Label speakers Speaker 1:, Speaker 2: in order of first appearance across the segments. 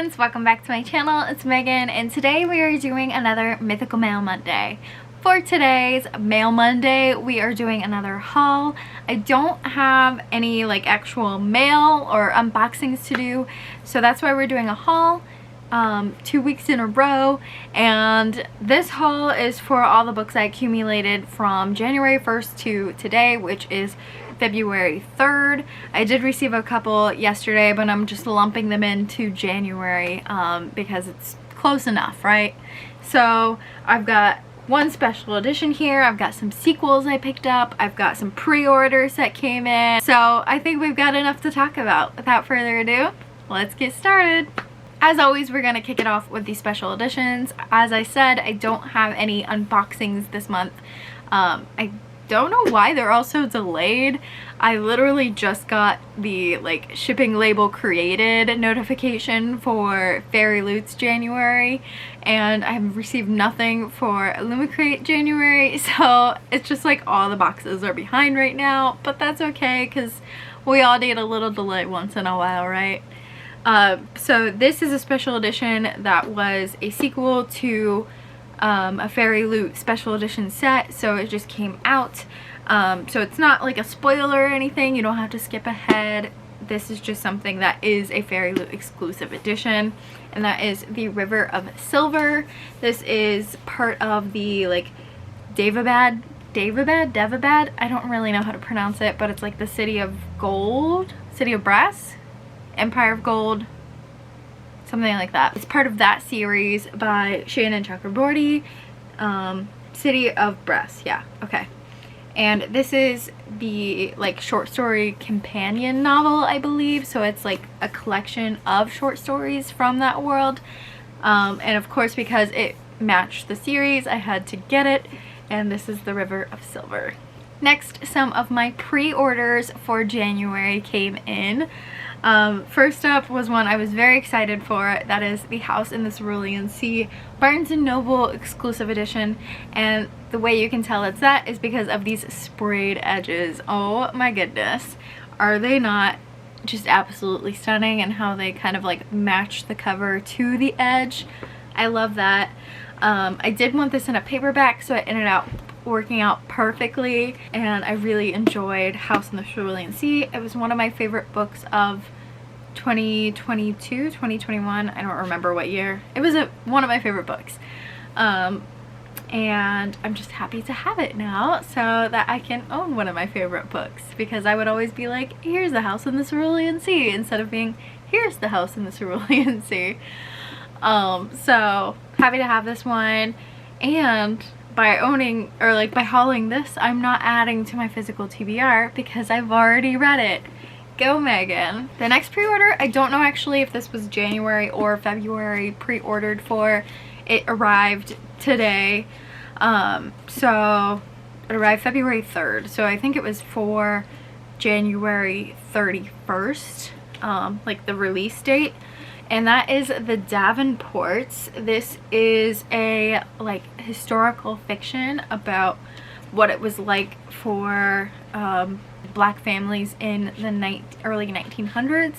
Speaker 1: friends, welcome back to my channel. It's Megan and today we are doing another Mythical Mail Monday. For today's Mail Monday we are doing another haul. I don't have any like actual mail or unboxings to do, so that's why we're doing a haul 2 weeks in a row, and this haul is for all the books I accumulated from January 1st to today, which is February 3rd. I did receive a couple yesterday, but I'm just lumping them into January because it's close enough, right? So I've got one special edition here, I've got some sequels I picked up, I've got some pre-orders that came in, so I think we've got enough to talk about. Without further ado, let's get started. As always, we're going to kick it off with the special editions. As I said, I don't have any unboxings this month. I don't know why they're also delayed. I literally just got the like shipping label created notification for Fairy Loot's January, and I have received nothing for Illumicrate January, so it's just like all the boxes are behind right now, but that's okay because we all need a little delay once in a while, right? So this is a special edition that was a sequel to a Fairy Loot special edition set, so it just came out. So it's not like a spoiler or anything, you don't have to skip ahead. This is just something that is a Fairy Loot exclusive edition, and that is the River of Silver. This is part of the like Davabad, I don't really know how to pronounce it, but it's like the City of Gold, City of Brass, Empire of Gold, something like that. It's part of that series by Shannon Chakraborty. City of Brass, yeah, okay. And this is the like short story companion novel, I believe, so it's like a collection of short stories from that world, and of course because it matched the series I had to get it, and this is the River of Silver. Next, some of my pre-orders for January came in. First up was one I was very excited for. That is The House in the Cerulean Sea, Barnes & Noble exclusive edition, and the way you can tell it's that is because of these sprayed edges. Oh my goodness, are they not just absolutely stunning, and how they kind of like match the cover to the edge? I love that. I did want this in a paperback, so it ended up working out perfectly, and I really enjoyed House in the Cerulean Sea. It was one of my favorite books of 2022, 2021, I don't remember what year. It was one of my favorite books, and I'm just happy to have it now so that I can own one of my favorite books, because I would always be like, here's the House in the Cerulean Sea, instead of being, here's the House in the Cerulean Sea. So happy to have this one, and by owning, or like by hauling this, I'm not adding to my physical TBR because I've already read it. Go Megan. The next pre-order, I don't know actually if this was January or February pre-ordered for. It arrived today. So it arrived February 3rd, so I think it was for January 31st, like the release date. And that is The Davenports. This is a like historical fiction about what it was like for black families in the early 1900s.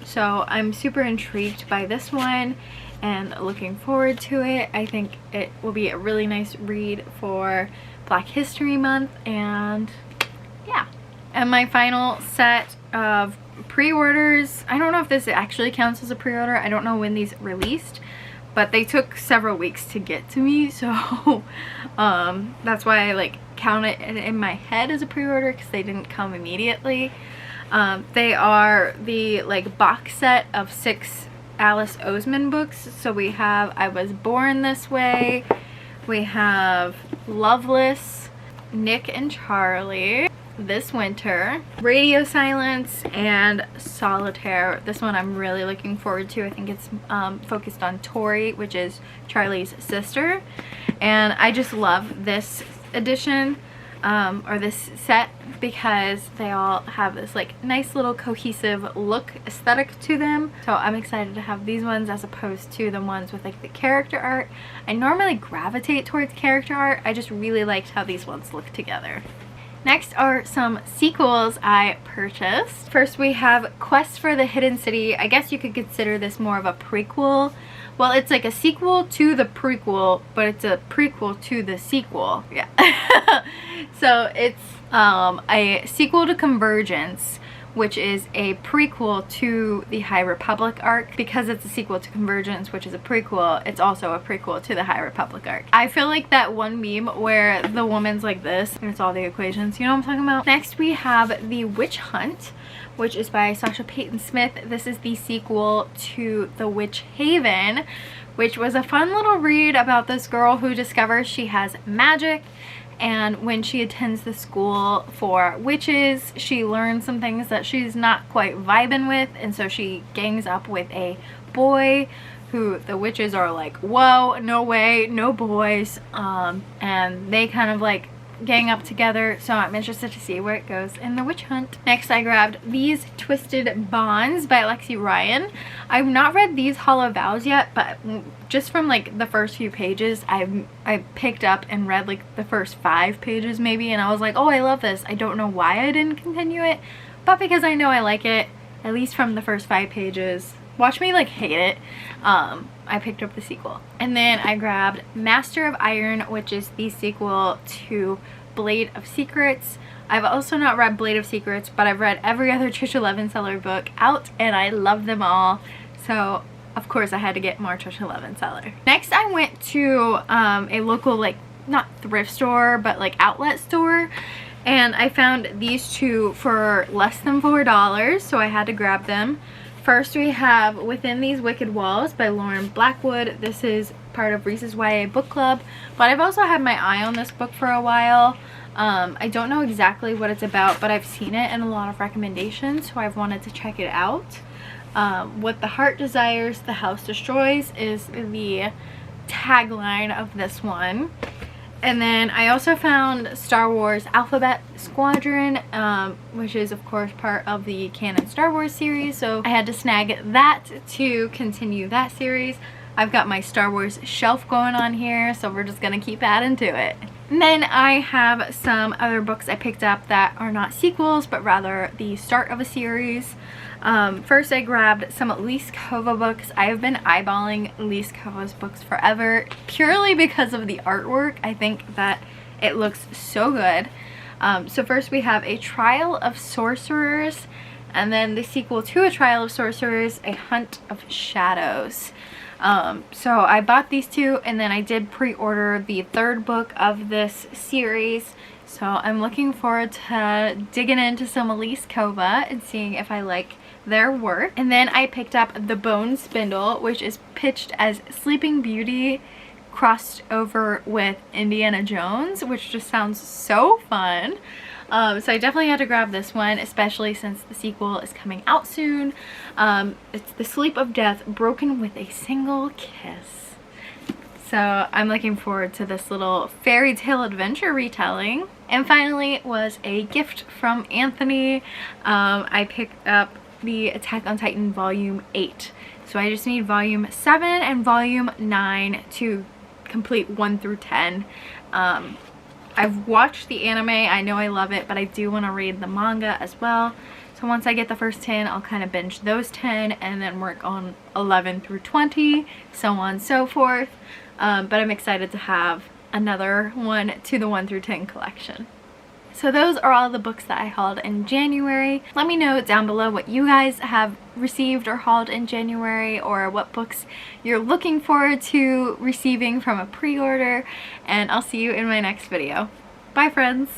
Speaker 1: So I'm super intrigued by this one and looking forward to it. I think it will be a really nice read for Black History Month, and yeah. And my final set of pre-orders, I don't know if this actually counts as a pre-order, I don't know when these released, but they took several weeks to get to me, so that's why I like count it in my head as a pre-order, because they didn't come immediately. They are the like box set of 6 Alice Oseman books. So we have I Was Born This Way, we have Loveless, Nick and Charlie, This Winter, Radio Silence, and Solitaire. This one I'm really looking forward to. I think it's focused on Tori, which is Charlie's sister, and I just love this edition, or this set, because they all have this like nice little cohesive look aesthetic to them. So I'm excited to have these ones as opposed to the ones with like the character art. I normally gravitate towards character art, I just really liked how these ones look together. Next are some sequels I purchased. First we have Quest for the Hidden City. I guess you could consider this more of a prequel. Well, it's like a sequel to the prequel, but it's a prequel to the sequel. Yeah. So it's a sequel to Convergence, which is a prequel to the High Republic arc. Because it's a sequel to Convergence, which is a prequel, it's also a prequel to the High Republic arc. I feel like that one meme where the woman's like this and it's all the equations, you know what I'm talking about? Next we have The Witch Hunt, which is by Sasha Payton Smith. This is the sequel to The Witch Haven, which was a fun little read about this girl who discovers she has magic, and when she attends the school for witches, she learns some things that she's not quite vibing with, and so she gangs up with a boy who the witches are like, whoa, no way, no boys, and they kind of like gang up together, so I'm interested to see where it goes in The Witch Hunt. Next I grabbed These Twisted Bonds by Lexi Ryan. I've not read These Hollow Vows yet, but just from like the first few pages I picked up and read like the first 5 pages maybe, and I was like, oh, I love this. I don't know why I didn't continue it, but because I know I like it, at least from the first 5 pages. Watch me like hate it. I picked up the sequel. And then I grabbed Master of Iron, which is the sequel to Blade of Secrets. I've also not read Blade of Secrets, but I've read every other Trisha Levenseller book out and I love them all. So of course I had to get more Trisha Levenseller. Next I went to a local, like, not thrift store, but like outlet store. And I found these two for less than $4, so I had to grab them. First we have Within These Wicked Walls by Lauren Blackwood. This is part of Reese's YA book club, but I've also had my eye on this book for a while. I don't know exactly what it's about, but I've seen it in a lot of recommendations, so I've wanted to check it out. What the Heart Desires, the House Destroys is the tagline of this one. And then I also found Star Wars Alphabet Squadron, which is of course part of the canon Star Wars series, so I had to snag that to continue that series. I've got my Star Wars shelf going on here, so we're just gonna keep adding to it. And then I have some other books I picked up that are not sequels, but rather the start of a series. First I grabbed some Elise Kova books. I have been eyeballing Elise Kova's books forever, purely because of the artwork. I think that it looks so good. So first we have A Trial of Sorcerers, and then the sequel to A Trial of Sorcerers, A Hunt of Shadows. So I bought these two, and then I did pre-order the 3rd book of this series. So I'm looking forward to digging into some Elise Kova and seeing if I like their work. And then I picked up The Bone Spindle, which is pitched as Sleeping Beauty crossed over with Indiana Jones, which just sounds so fun. So I definitely had to grab this one, especially since the sequel is coming out soon. It's The Sleep of Death Broken with a Single Kiss. So I'm looking forward to this little fairy tale adventure retelling. And finally was a gift from Anthony. I picked up the Attack on Titan Volume 8. So I just need Volume 7 and Volume 9 to complete 1 through 10. I've watched the anime, I know I love it, but I do want to read the manga as well. So once I get the first 10, I'll kind of binge those 10 and then work on 11 through 20, so on and so forth. But I'm excited to have another one to the 1 through 10 collection. So those are all the books that I hauled in January. Let me know down below what you guys have received or hauled in January, or what books you're looking forward to receiving from a pre-order, and I'll see you in my next video. Bye friends!